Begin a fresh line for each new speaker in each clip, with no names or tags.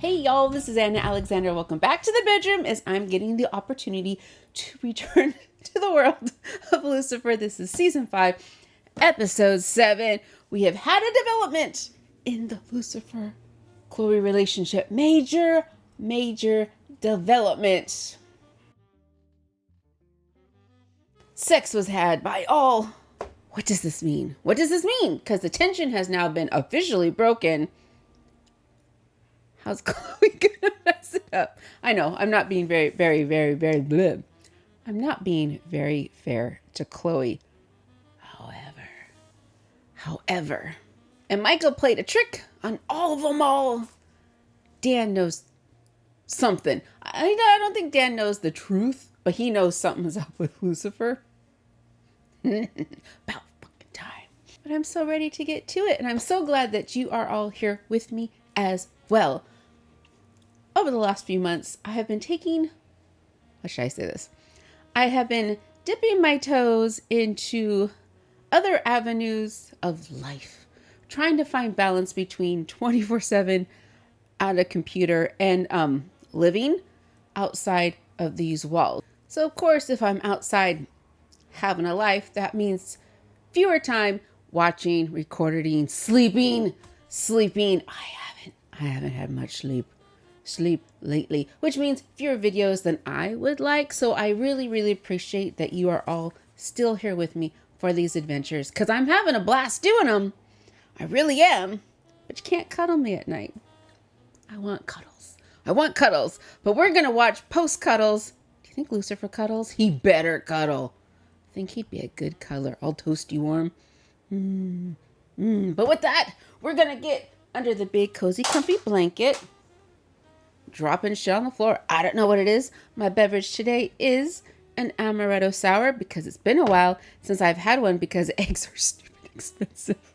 Hey y'all, this is Anna Alexander. Welcome back to the bedroom as I'm getting the opportunity to return to the world of Lucifer. This is season 5, episode 7. We have had a development in the Lucifer-Chloe relationship. Major development. Sex was had by all. What does this mean? What does this mean? Because the tension has now been officially broken. How's Chloe gonna mess it up? I know, I'm not being very bleh. I'm not being very fair to Chloe. However, and Michael played a trick on all of them all. Dan knows something. I don't think Dan knows the truth, but he knows something's up with Lucifer. About fucking time. But I'm so ready to get to it, and I'm so glad that you are all here with me as well. Over the last few months, I have been taking, how should I say this? I have been dipping my toes into other avenues of life, trying to find balance between 24/7 at a computer and living outside of these walls. So of course, if I'm outside having a life, that means fewer time watching, recording, sleeping. I haven't had much sleep lately, which means fewer videos than I would like. So I really appreciate that you are all still here with me for these adventures, because I'm having a blast doing them. I really am. But you can't cuddle me at night. I want cuddles, but we're gonna watch post cuddles. Do you think Lucifer cuddles? He better cuddle. I think he'd be a good cuddler, all toasty warm. But with that, we're gonna get under the big cozy comfy blanket, dropping shit on the floor. I don't know what it is. My beverage today is an amaretto sour because it's been a while since I've had one, because eggs are stupid expensive.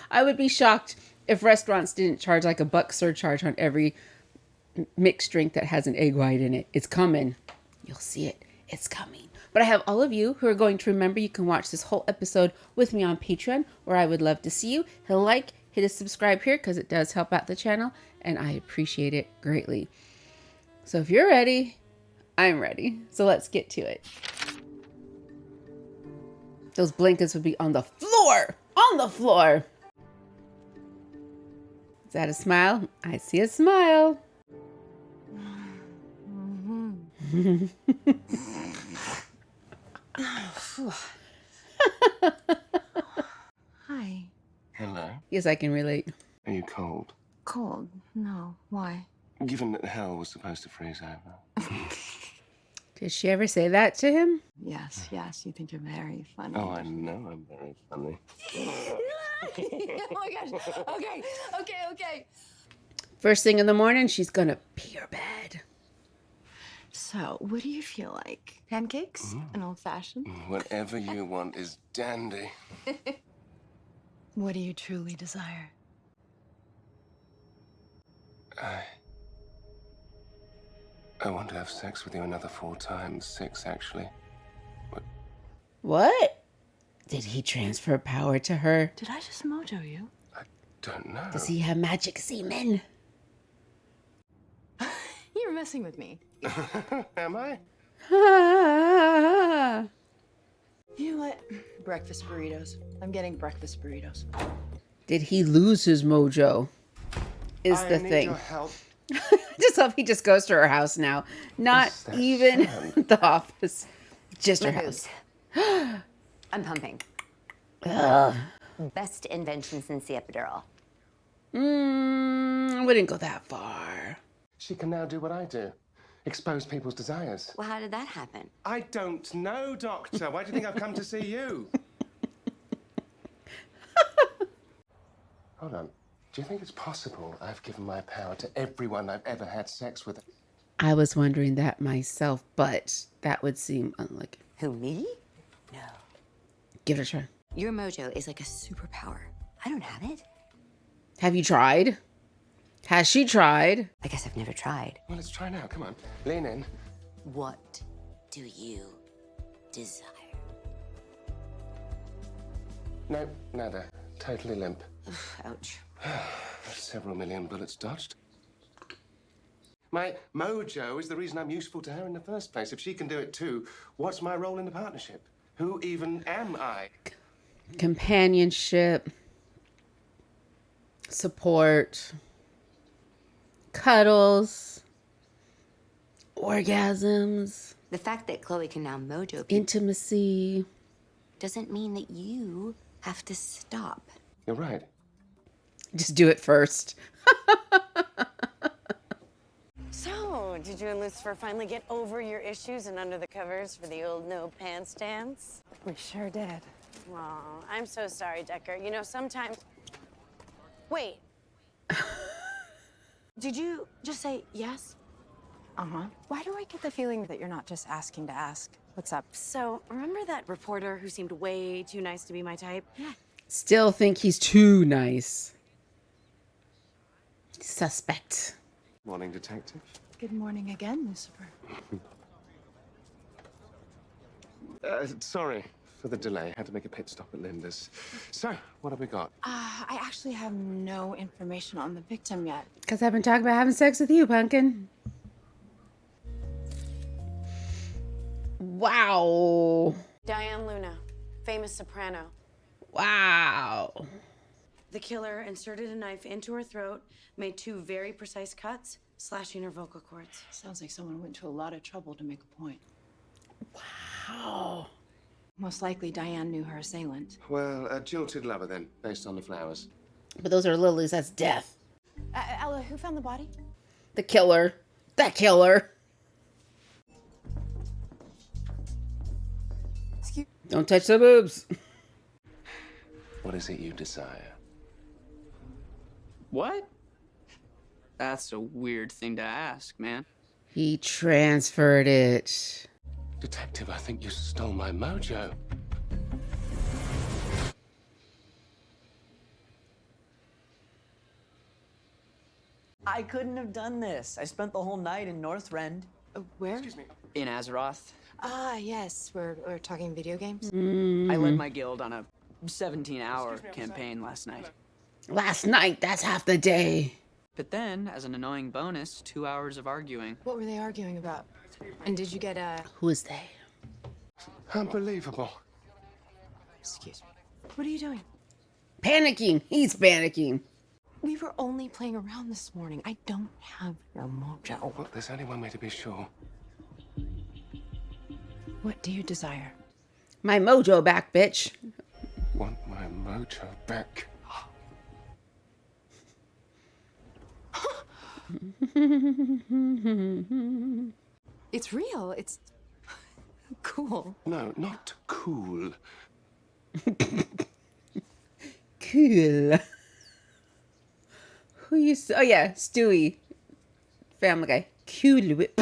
I would be shocked if restaurants didn't charge like $1 surcharge on every mixed drink that has an egg white in it. It's coming. You'll see it. It's coming. But I have all of you who are going to remember you can watch this whole episode with me on Patreon, where I would love to see you. Hit a subscribe here because it does help out the channel, and I appreciate it greatly. So if you're ready, I'm ready. So let's get to it. Those blankets would be on the floor. On the floor. Is that a smile? I see a smile.
Hi.
Hello.
Yes, I can relate.
Are you cold?
Cold? No. Why?
Given that hell was supposed to freeze over.
Did she ever say that to him?
Yes. You think you're very funny.
Oh, I know I'm very funny.
Oh my gosh. Okay.
First thing in the morning, she's gonna pee her bed.
So, what do you feel like? Pancakes? An old-fashioned?
Whatever you want is dandy.
What do you truly desire?
I want to have sex with you another 4 times. 6, actually.
What? Did he transfer power to her?
Did I just mojo you?
I don't know.
Does he have magic semen?
You're messing with me.
Am I?
You know what? Breakfast burritos. I'm getting breakfast burritos.
Did he lose his mojo? Is the
I need
thing.
your help.
I just hope he just goes to her house now. Not
What's that
even
sound?
the office. Just her
My
house.
boobs. I'm pumping.
Ugh.
Best invention since the epidural.
I wouldn't go that far.
She can now do what I do. Expose people's desires.
Well, how did that happen?
I don't know, Doctor. Why do you think I've come to see you? Hold on. Do you think it's possible I've given my power to everyone I've ever had sex with?
I was wondering that myself, but that would seem unlikely.
Who, me? No.
Give it a try.
Your mojo is like a superpower. I don't have it.
Have you tried? Has she tried?
I guess I've never tried.
Well, let's try now. Come on. Lean in.
What do you desire?
No, nada. Totally limp.
Ouch.
Several million bullets dodged. My mojo is the reason I'm useful to her in the first place. If she can do it too, what's my role in the partnership? Who even am I?
Companionship, support, cuddles, orgasms,
The fact that Chloe can now mojo people
intimacy.
doesn't mean that you have to stop.
You're right.
Just do it first.
So, did you and Lucifer finally get over your issues and under the covers for the old no pants dance?
We sure did.
Aw, I'm so sorry, Decker. You know, sometimes... Wait. Did you just say yes?
Uh-huh. Why do I get the feeling that you're not just asking to ask? What's up?
So, remember that reporter who seemed way too nice to be my type? Yeah.
Still think he's too nice. Suspect.
Morning, detective.
Good morning again, Lucifer.
Sorry for the delay. Had to make a pit stop at Linda's. So, what have we got?
I actually have no information on the victim yet.
Because I've been talking about having sex with you, Pumpkin. Wow.
Diane Luna, famous soprano.
Wow.
The killer inserted a knife into her throat, made 2 very precise cuts, slashing her vocal cords.
Sounds like someone went to a lot of trouble to make a point.
Wow.
Most likely Diane knew her assailant.
Well, a jilted lover then, based on the flowers.
But those are lilies. That's death.
Ella, who found the body?
The killer. That killer.
Excuse.
Don't touch the boobs.
What is it you desire?
What? That's a weird thing to ask, man.
He transferred it.
Detective, I think you stole my mojo.
I couldn't have done this. I spent the whole night in North Rend.
Where?
Excuse me.
In Azeroth,
Ah, yes. We're talking video games.
I led my guild on a 17-hour campaign last night.
Last night, that's half the day.
But then, as an annoying bonus, 2 hours of arguing.
What were they arguing about? And did you get
Who is they?
Unbelievable.
Excuse me. What are you doing?
Panicking. He's panicking.
We were only playing around this morning. I don't have your mojo.
Well, there's only one way to be sure.
What do you desire?
My mojo back, bitch.
Want my mojo back.
It's real. It's cool.
No, not cool.
Cool. Who used to... Oh, yeah. Stewie. Family Guy. Cool whip.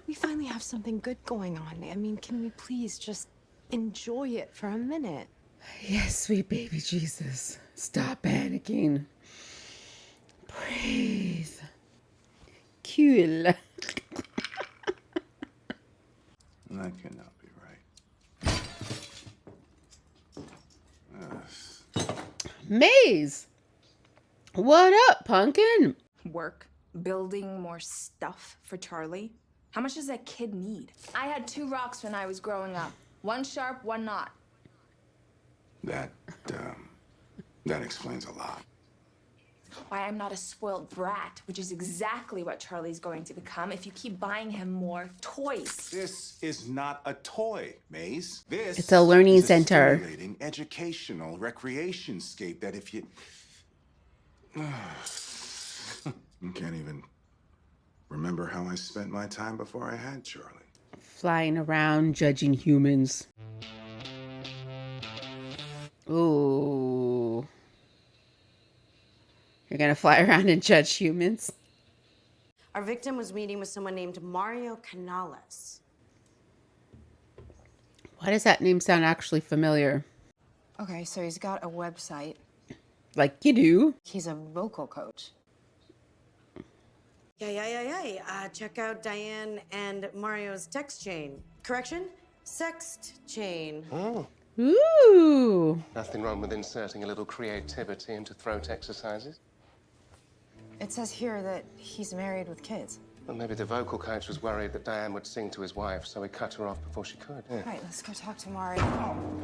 We finally have something good going on. I mean, can we please just enjoy it for a minute?
Yes, sweet baby Jesus. Stop panicking. Breathe. Cool.
That cannot be right.
Maze. What up, Pumpkin?
Work, building more stuff for Charlie. How much does that kid need? I had 2 rocks when I was growing up. One sharp, one not.
That explains a lot.
Why I'm not a spoiled brat, which is exactly what Charlie's going to become if you keep buying him more toys.
This is not a toy, Maze. This
It's a learning
is a
center.
stimulating, educational recreation scape that if you... You can't even remember how I spent my time before I had Charlie.
Flying around, judging humans. Ooh. You're gonna fly around and judge humans?
Our victim was meeting with someone named Mario Canales.
Why does that name sound actually familiar?
Okay, so he's got a website.
Like you do.
He's a vocal coach.
Yeah. Check out Diane and Mario's text chain. Correction? Sext chain.
Oh,
Ooh.
nothing wrong with inserting a little creativity into throat exercises.
It says here that he's married with kids.
Well, maybe the vocal coach was worried that Diane would sing to his wife, so he cut her off before she could. Yeah.
All right, let's go talk to Mario.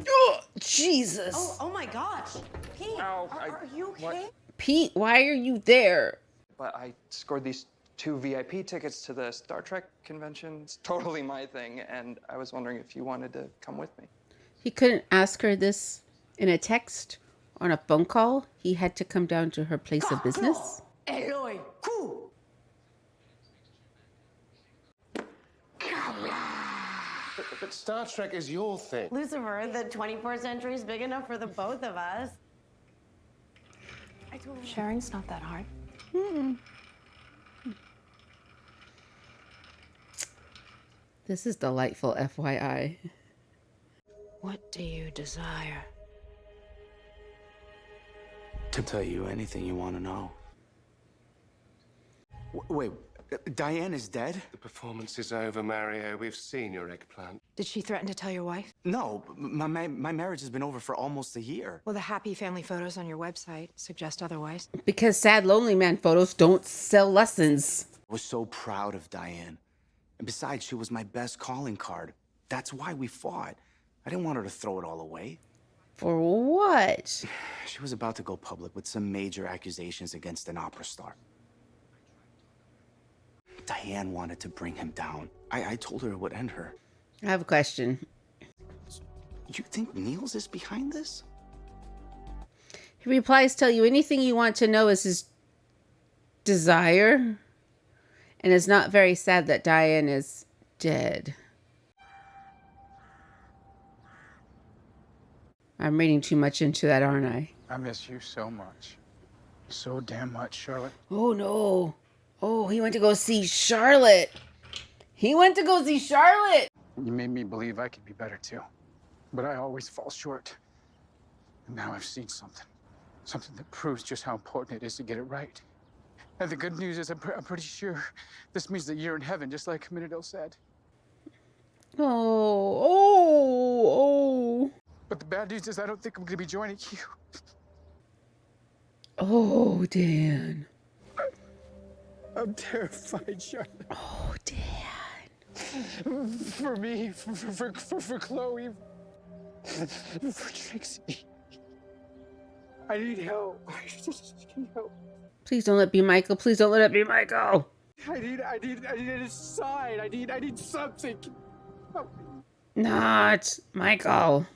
Oh, Jesus.
Oh my gosh. Pete, are you okay?
Pete, why are you there?
But I scored these 2 VIP tickets to the Star Trek convention. It's totally my thing, and I was wondering if you wanted to come with me.
He couldn't ask her this in a text or on a phone call. He had to come down to her place of business.
Eloy, cool.
But Star Trek is your thing.
Lucifer, the 24th century is big enough for the both of us.
Sharing's not that hard.
This is delightful, FYI.
What do you desire?
To tell you anything you want to know. Wait, Diane is dead?
The performance is over, Mario. We've seen your eggplant.
Did she threaten to tell your wife?
No, my marriage has been over for almost a year.
Well, the happy family photos on your website suggest otherwise.
Because sad, lonely man photos don't sell lessons.
I was so proud of Diane. And besides, she was my best calling card. That's why we fought. I didn't want her to throw it all away.
For what?
She was about to go public with some major accusations against an opera star. Diane wanted to bring him down. I told her it would end her.
I have a question.
You think Niels is behind this?
He replies, tell you anything you want to know is his desire. And it's not very sad that Diane is dead. I'm reading too much into that, aren't I?
I miss you so much. So damn much, Charlotte.
Oh, no. Oh, he went to go see Charlotte. He went to go see Charlotte.
You made me believe I could be better too. But I always fall short. And now I've seen something. Something that proves just how important it is to get it right. And the good news is I'm pretty sure this means that you're in heaven, just like Minadel said.
Oh.
But the bad news is I don't think I'm going to be joining you.
Oh, Dan.
I'm terrified, Charlotte.
Oh, Dan.
For me, for Chloe, for Trixie. I need help. I just need help.
Please don't let it be Michael. Please don't let it be Michael.
I need a sign. I need something. Help me.
Not Michael.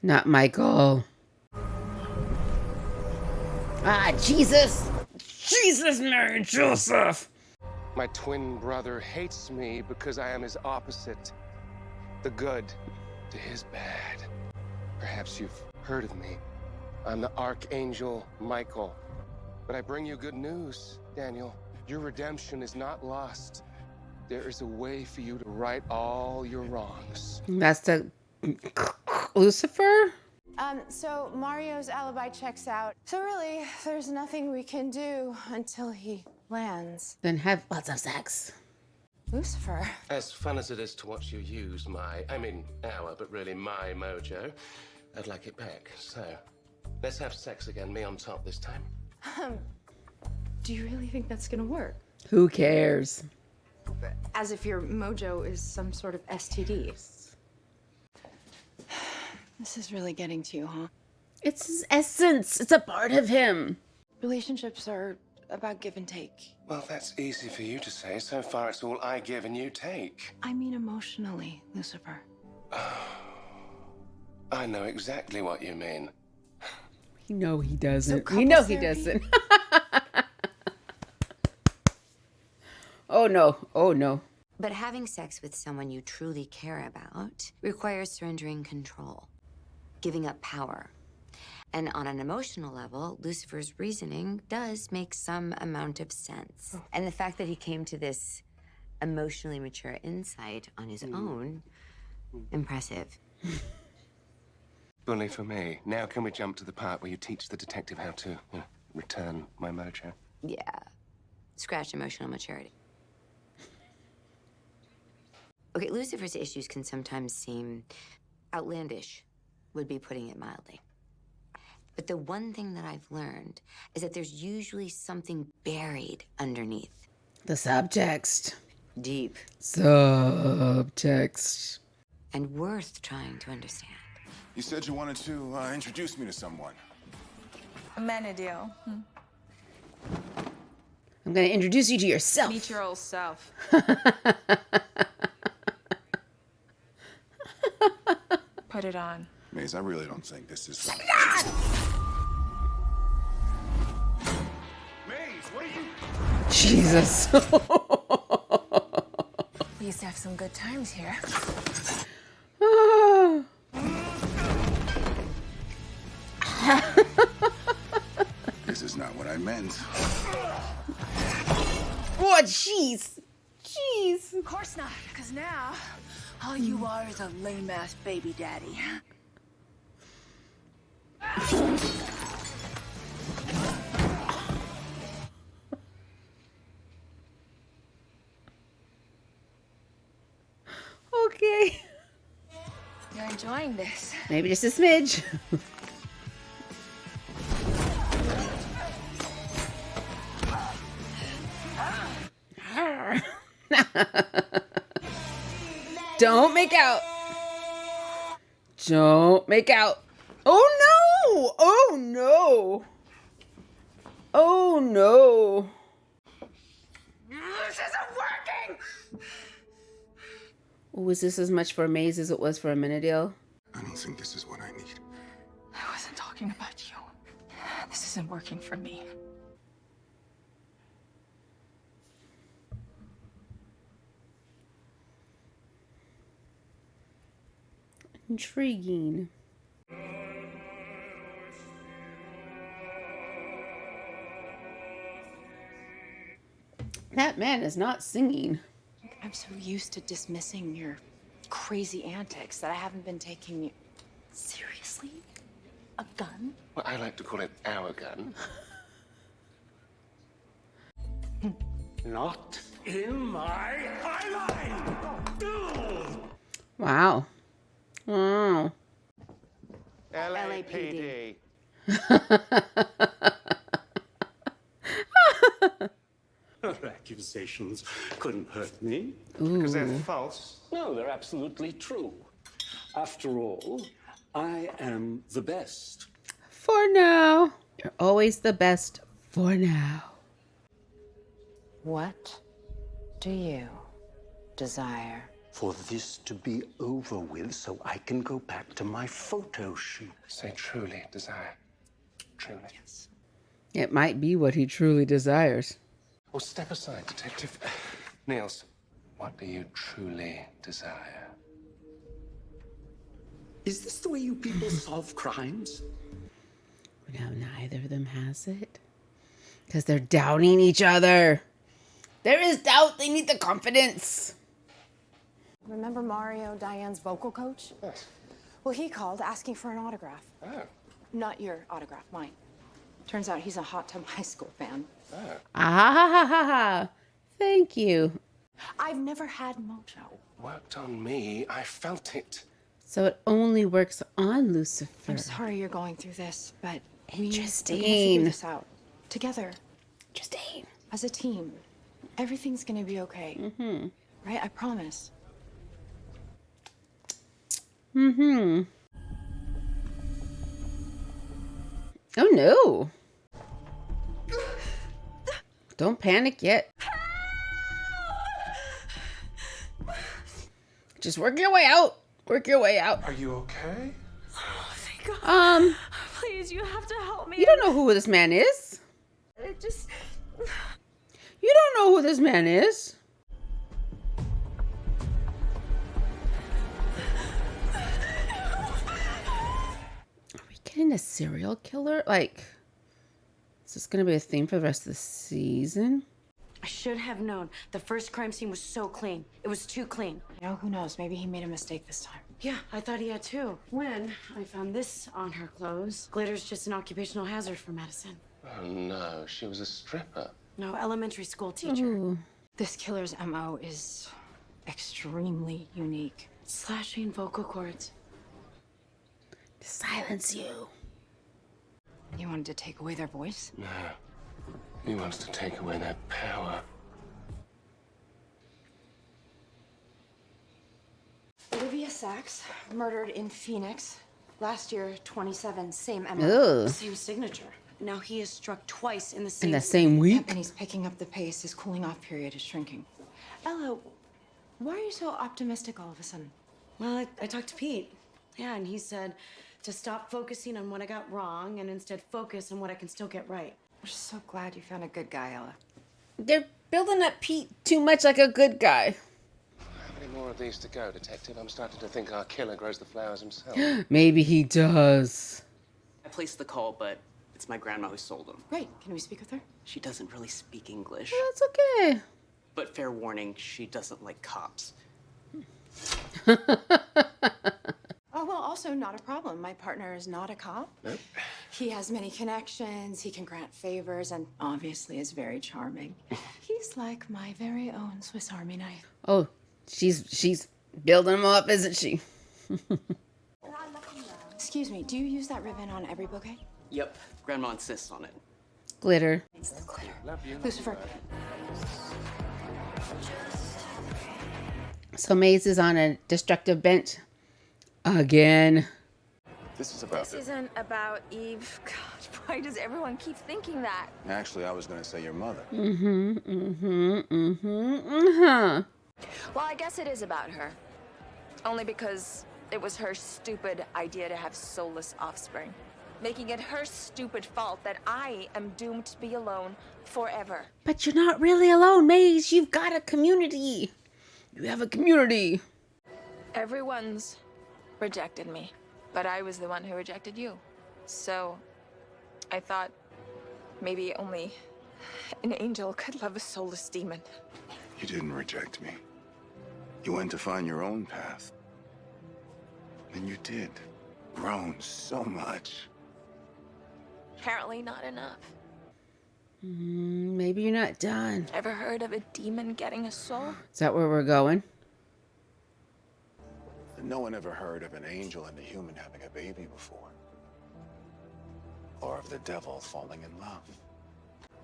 Not Michael. Ah, Jesus. Jesus, Mary and Joseph.
My twin brother hates me because I am his opposite. The good to his bad. Perhaps you've heard of me. I'm the Archangel Michael. But I bring you good news, Daniel. Your redemption is not lost. There is a way for you to right all your wrongs.
That's the Lucifer?
So Mario's alibi checks out. So really, there's nothing we can do until he lands.
Then have lots of sex.
Lucifer.
As fun as it is to watch you use our, but really my mojo, I'd like it back. So, let's have sex again, me on top this time.
Do you really think that's gonna work?
Who cares?
As if your mojo is some sort of STD. This is really getting to you, huh?
It's his essence. It's a part of him.
Relationships are about give and take.
Well, that's easy for you to say. So far, it's all I give and you take.
I mean emotionally, Lucifer.
I know exactly what you mean.
You know he doesn't.
So
You know he
couples
doesn't. Oh, no. Oh, no.
But having sex with someone you truly care about requires surrendering control, giving up power. And on an emotional level, Lucifer's reasoning does make some amount of sense. And the fact that he came to this emotionally mature insight on his own, impressive.
Bully for me. Now can we jump to the part where you teach the detective how to return my mojo?
Yeah. Scratch emotional maturity. Okay, Lucifer's issues can sometimes seem outlandish, would be putting it mildly. But the one thing that I've learned is that there's usually something buried underneath.
The subtext.
Deep.
Subtext.
And worth trying to understand.
You said you wanted to introduce me to someone.
Amenadiel.
I'm going to introduce you to yourself.
Meet your old self. Put it on.
Maze, I really don't think this is... Maze, what are you...
Jesus.
We used to have some good times here.
This is not what I meant.
Oh, jeez. Jeez.
Of course not, because now all you are is a lame-ass baby daddy.
Okay.
You're enjoying this.
Maybe just a smidge. Don't make out. Don't make out. Oh no! Oh no! Oh no!
This isn't working!
Was this as much for Maze as it was for Amenadiel?
I don't think this is what I need.
I wasn't talking about you. This isn't working for me.
Intriguing. That man is not singing.
I'm so used to dismissing your crazy antics that I haven't been taking you seriously. A gun?
Well, I like to call it our gun.
Not in my eyeline!
Wow. Wow.
LAPD.
Her accusations couldn't hurt me.
Because they're false.
No, they're absolutely true. After all, I am the best.
For now. You're always the best for now.
What do you desire?
For this to be over with so I can go back to my photo shoot.
Say truly desire. Truly.
Yes.
It might be what he truly desires.
Well, step aside, Detective. Niels, what do you truly desire?
Is this the way you people solve crimes?
Now neither of them has it. Because they're doubting each other. There is doubt. They need the confidence.
Remember Mario, Diane's vocal coach?
Yes.
Well, he called asking for an autograph.
Oh.
Not your autograph, mine. Turns out he's a Hot Tub High School fan.
Oh.
Ah ha ha ha ha. Thank you.
I've never had Mojo.
Worked on me. I felt it.
So it only works on Lucifer.
I'm sorry you're going through this, but we're gonna
Interesting.
figure this out together
Interesting.
as a team. Everything's gonna be okay.
Mm-hmm.
Right? I promise.
Mm-hmm. Oh no. Don't panic yet. Just work your way out. Work your way out.
Are you okay?
Oh, thank God. Please, you have to help me.
You don't know who this man is.
It just...
You don't know who this man is. Are we getting a serial killer? Like, is this going to be a theme for the rest of the season?
I should have known. The first crime scene was so clean. It was too clean.
You know, who knows? Maybe he made a mistake this time.
Yeah, I thought he had too. When I found this on her clothes, glitter's just an occupational hazard for Madison.
Oh no, she was a stripper.
No, elementary school teacher.
Ooh.
This killer's MO is extremely unique.
Slashing vocal cords.
To silence you.
You wanted to take away their voice?
No. He wants to take away that power.
Olivia Sachs, murdered in Phoenix. Last year, 27, same MO.
Ugh.
Same signature. Now he is struck twice in the
In
same...
the same week?
And he's picking up the pace. His cooling off period is shrinking. Ella, why are you so optimistic all of a sudden?
Well, I talked to Pete. Yeah, and he said to stop focusing on what I got wrong and instead focus on what I can still get right.
I'm just so glad you found a good guy, Ella.
They're building up Pete too much like a good guy.
How many more of these to go, Detective? I'm starting to think our killer grows the flowers himself.
Maybe he does.
I placed the call, but it's my grandma who sold them.
Great. Can we speak with her?
She doesn't really speak English.
That's okay.
But fair warning, she doesn't like cops.
Oh, well, also not a problem. My partner is not a cop.
Nope.
He has many connections, he can grant favors, and obviously is very charming. He's like my very own Swiss Army knife.
Oh, she's building him up, isn't she?
Excuse me, do you use that ribbon on every bouquet?
Yep, grandma insists on it.
Glitter.
Love you.
Lucifer.
So Maze is on a destructive bench. Again.
This is about
This isn't about Eve. God, why does everyone keep thinking that?
Actually, I was going to say your mother.
Well, I guess it is about her. Only because it was her stupid idea to have soulless offspring. Making it her stupid fault that I am doomed to be alone forever.
But you're not really alone, Maze. You've got a community. You have a community.
Everyone's rejected me, but I was the one who rejected you. So I thought maybe only an angel could love a soulless demon.
You didn't reject me. You went to find your own path. And you did. Grown so much.
Apparently not enough.
Maybe you're not done.
Ever heard of a demon getting a soul?
Is that where we're going?
No one ever heard of an angel and a human having a baby before. Or of the devil falling in love.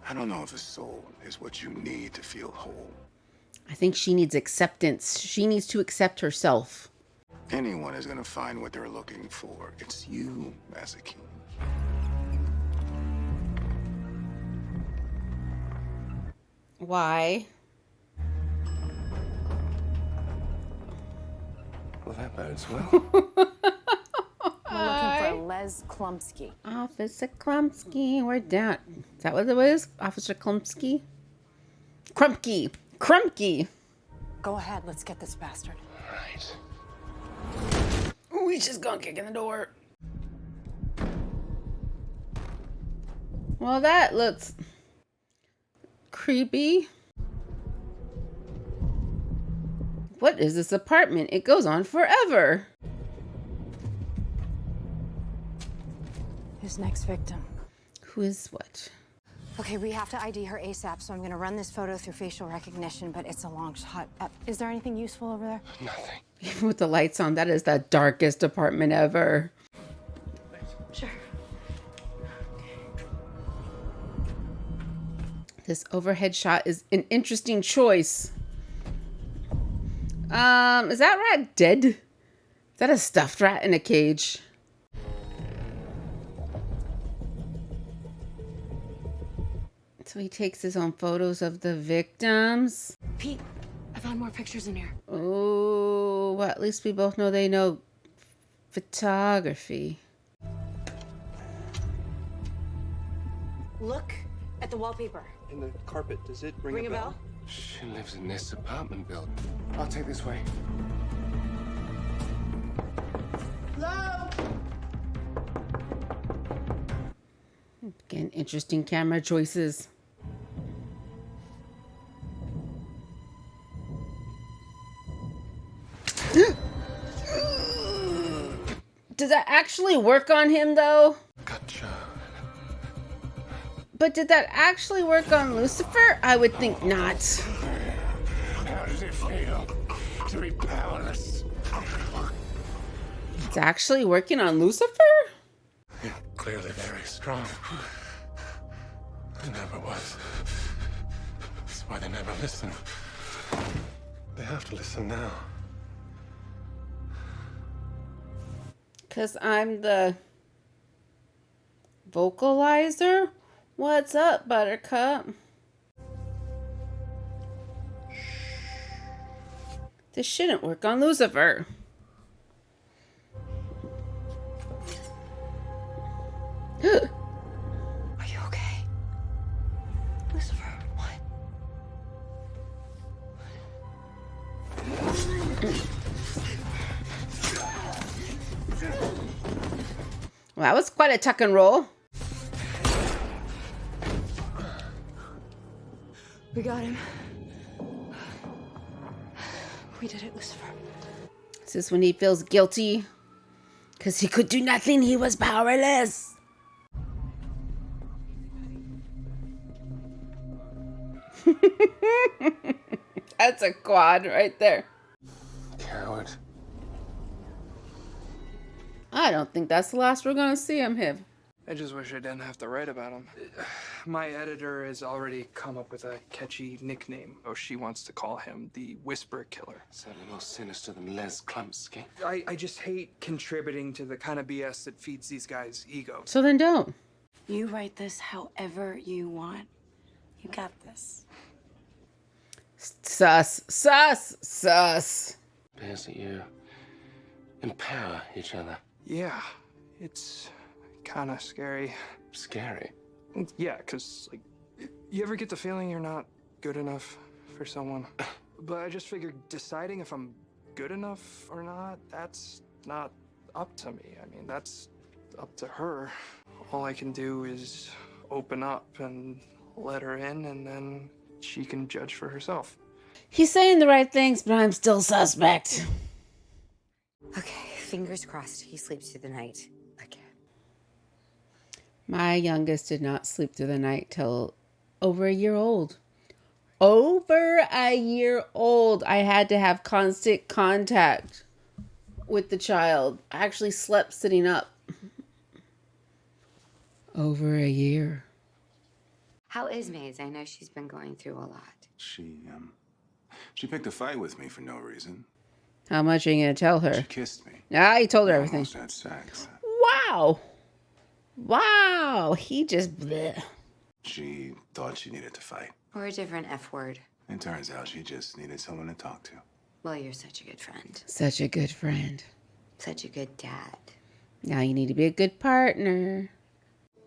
I don't know if a soul is what you need to feel whole.
I think she needs acceptance. She needs to accept herself.
Anyone is going to find what they're looking for. It's you, Mazaki.
Why?
Well, that bodes well.
We're looking for Les Klumpsky.
Officer Klumpsky. We're down. Is that what it was? Officer Klumpsky? Crumpke. Crumpke.
Go ahead, let's get this bastard.
Right.
Ooh, he's just gonna kick in the door. Well, that looks creepy. What is this apartment? It goes on forever.
His next victim.
Who is what?
Okay, we have to ID her ASAP, so I'm gonna run this photo through facial recognition, but it's a long shot. Is there anything useful over there?
Nothing.
Even with the lights on, that is the darkest apartment ever.
Sure.
This overhead shot is an interesting choice. Is that rat dead? Is that a stuffed rat in a cage? So he takes his own photos of the victims.
Pete, I found more pictures in here.
Oh, well, at least we both know they know photography.
Look at the wallpaper.
In the carpet, does it ring
a bell?
She lives in this apartment building. I'll take this way.
Hello?
Again, interesting camera choices. Does that actually work on him, though?
Gotcha.
But did that actually work on Lucifer? I would think not.
How does it feel to be powerless?
It's actually working on Lucifer?
clearly very strong. It never was. That's why they never listen. They have to listen now.
'Cause I'm the vocalizer? What's up, Buttercup? This shouldn't work on Lucifer.
Are you okay? Lucifer, what?
Well, that was quite a tuck and roll.
We got him. We did it, Lucifer.
This is when he feels guilty. Because he could do nothing. He was powerless. That's a quad right there.
Coward.
I don't think that's the last we're going to see him, Hiv.
I just wish I didn't have to write about him. My editor has already come up with a catchy nickname. Oh, she wants to call him the Whisper Killer.
Certainly more sinister than Les Klumpsky.
I just hate contributing to the kind of BS that feeds these guys' egos.
So then don't.
You write this however you want. You got this.
Sus. Sus. Sus.
Appears that you empower each other.
Yeah, it's kind of scary.
Scary?
Yeah, because, like, you ever get the feeling you're not good enough for someone? But I just figured deciding if I'm good enough or not, that's not up to me. I mean, that's up to her. All I can do is open up and let her in, and then she can judge for herself.
He's saying the right things, but I'm still suspect.
Okay, fingers crossed he sleeps through the night. Okay.
My youngest did not sleep through the night till over a year old. Over a year old. I had to have constant contact with the child. I actually slept sitting up. Over a year.
How is Maze? I know she's been going through a lot.
She picked a fight with me for no reason.
How much are you going to tell her?
She kissed me.
Ah, he told her everything.
Almost had sex.
Wow. Wow. He just... bleh.
She thought she needed to fight.
Or a different F word.
It turns out she just needed someone to talk to.
Well, you're such a good friend.
Such a good friend.
Such a good dad.
Now you need to be a good partner.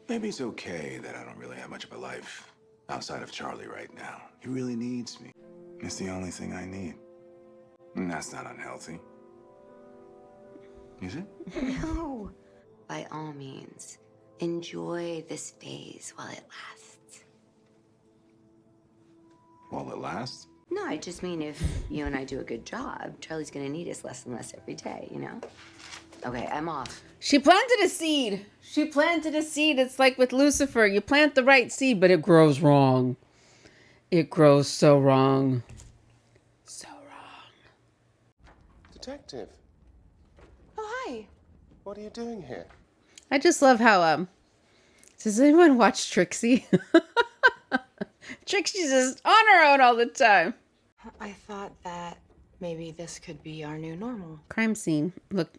Maybe it's okay that I don't really have much of a life outside of Charlie right now. He really needs me. It's the only thing I need. And that's not unhealthy. Is it?
No. By all means, enjoy this phase while it lasts.
While it lasts?
No, I just mean if you and I do a good job, Charlie's gonna need us less and less every day, you know? Okay, I'm off.
She planted a seed. She planted a seed. It's like with Lucifer. You plant the right seed, but it grows wrong. It grows so wrong. So wrong.
Detective,
Oh, hi.
what are you doing here?
I just love how, does anyone watch Trixie? Trixie's just on her own all the time.
I thought that maybe this could be our new normal.
Crime scene. Look,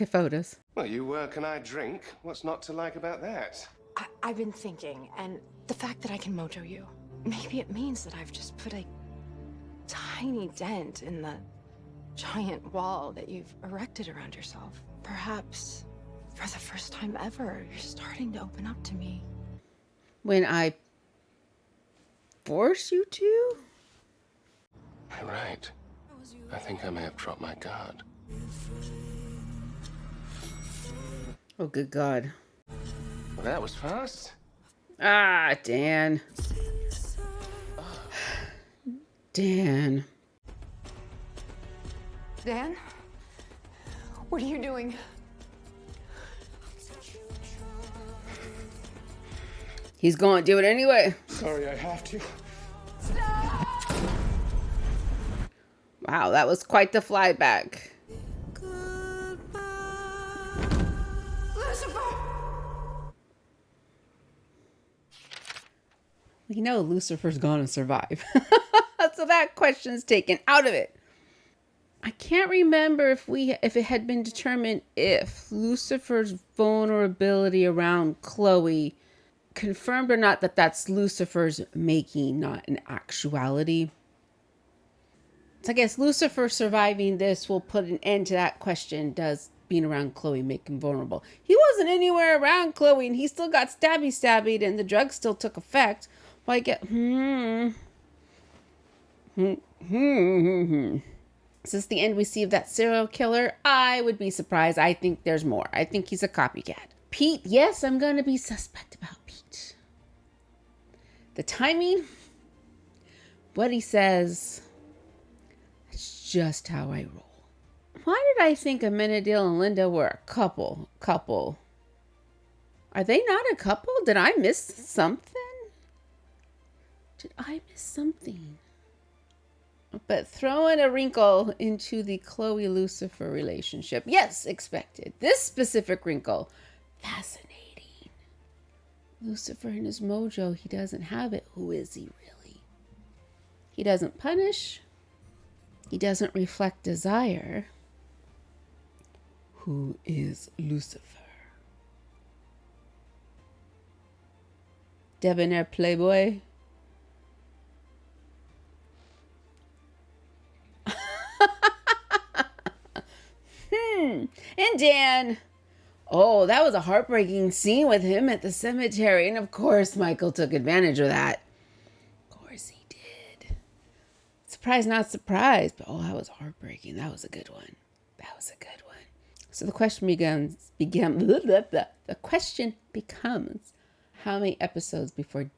photos.
Well, you work and I drink. What's not to like about that?
I've been thinking, and the fact that I can mojo you, maybe it means that I've just put a tiny dent in the giant wall that you've erected around yourself. Perhaps, for the first time ever, you're starting to open up to me.
When I force you to?
You're right. I think I may have dropped my guard.
Oh, good God.
Well, that was fast.
Ah, Dan. Dan.
Dan? What are you doing?
He's going to do it anyway.
Sorry, I have to.
Wow, that was quite the flyback.
Lucifer!
We know Lucifer's gonna survive. So that question's taken out of it. I can't remember if it had been determined if Lucifer's vulnerability around Chloe confirmed or not that that's Lucifer's making, not an actuality. So I guess Lucifer surviving this will put an end to that question. Does being around Chloe make him vulnerable? He wasn't anywhere around Chloe and he still got stabby and the drug still took effect. Well, I get, Is this the end we see of that serial killer? I would be surprised. I think there's more. I think he's a copycat. Pete, yes, I'm going to be suspect about Pete. The timing, what he says, that's just how I roll. Why did I think Amenadiel and Linda were a couple? Are they not a couple? Did I miss something? But throwing a wrinkle into the Chloe-Lucifer relationship. Yes, expected. This specific wrinkle, fascinating. Lucifer and his mojo, he doesn't have it. Who is he really? He doesn't punish. He doesn't reflect desire. Who is Lucifer? Debonair playboy? And Dan. Oh, that was a heartbreaking scene with him at the cemetery. And of course, Michael took advantage of that. Of course he did. Surprise, not surprised. But oh, that was heartbreaking. That was a good one. So the question becomes, how many episodes before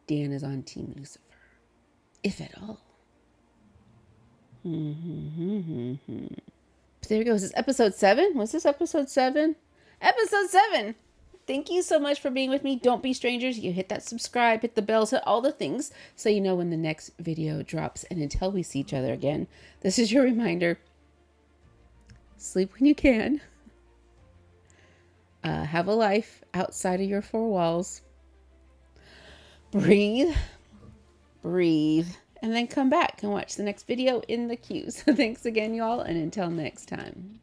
Dan is on Team Lucifer? If at all. There we go. Is this episode 7? Was this episode 7? Episode 7! Thank you so much for being with me. Don't be strangers. You hit that subscribe, hit the bells, hit all the things so you know when the next video drops. And until we see each other again, this is your reminder. Sleep when you can. Have a life outside of your 4 walls. Breathe. And then come back and watch the next video in the queue. So thanks again, y'all. And until next time.